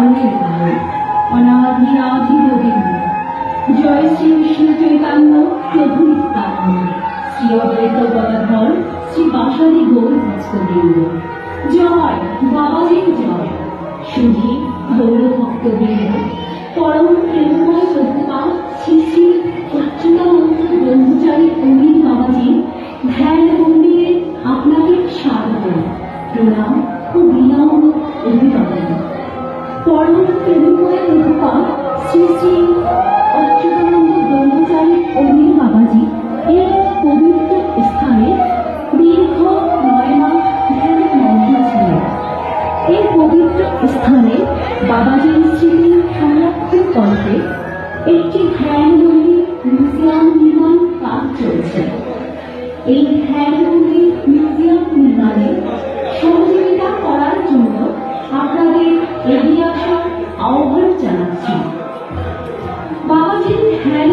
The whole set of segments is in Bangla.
কারণের কারণ অনাদি আদি গোবিন্দ। জয় শ্রী কৃষ্ণ চৈতন্য প্রভু নিত্যানন্দ, শ্রী অদ্বৈত গদাধর শ্রী বাসাদি গৌর ভক্তবৃন্দ। জয় বাবাজির জয়। শুধু গৌর ভক্তবৃন্দ, পরম প্রেমময় প্রভুপাদ শ্রী শ্রী অচ্যুতানন্দ ব্রহ্মচারী অমির বাবাজি ধ্যান মন্দিরে আপনাকে স্বাগত, প্রণাম ও বিনম্র অভিবাদন। পরম প্রেমময় প্রভুপাদ শ্রী শ্রী অচ্যুতানন্দ ব্রহ্মচারী অমির বাবাজি এই পবিত্র স্থানে দীর্ঘ 9 মাস ধ্যান মগ্ন ছিলেন। এই পবিত্র স্থানে বাবাজির স্মৃতি সংরক্ষণ করতে একটি ধ্যান মন্দির মিউজিয়াম নির্মাণ কাজ চলছে। এই ধ্যান মন্দির মিউজিয়াম নির্মাণে সহযোগিতা করার জন্য আপনাদের এগিয়ে আসার আহ্বান জানাচ্ছি। বাবাজির ধ্যান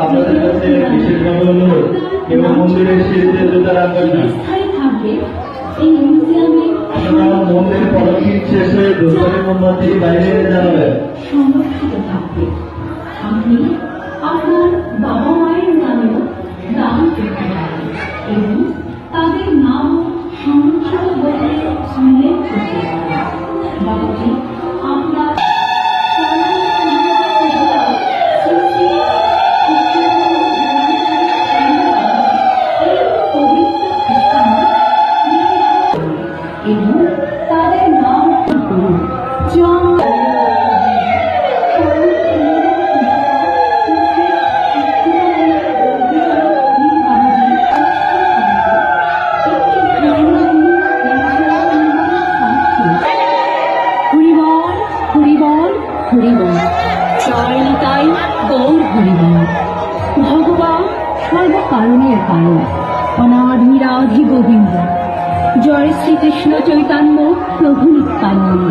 আপনাদের কাছে বিশেষভাবে অনুরোধ এবং মন্দিরের সিঁড়িতে জুতা রাখবেন না। এই মিউজিয়ামে আপনারা মন্দির পদক্ষেপ শেষে জুতার মোমবাতি বাইরে জানাবেন। সংরক্ষিত থাকবে। আপনি আপনার বাবা মায়ের নামেও দান করতে পারেন এবং তাদের নাম সংরক্ষিত বলে উল্লেখ করতে পারেন। বাবাজি আপনার এবং তাদের নাম করুন। হরিবল হরিবল হরিবল, জয় নিতাই গৌর হরিবল। ভগবান সর্বকারণের কারণ অনাদিরাধি গোবিন্দ। জয় শ্রীকৃষ্ণ চৈতন্য প্রভু নিত্যানন্দ।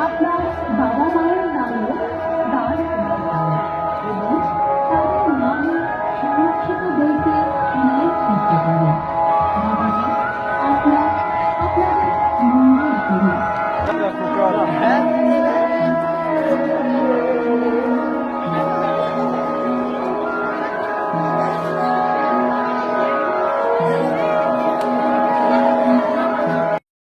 আপনার বাবা মায়ের নামেও দান এবং তাদের নাম সংরক্ষিত বইতে উল্লেখ করতে পারেন। বাবাজি আপনাদের মঙ্গল করুন।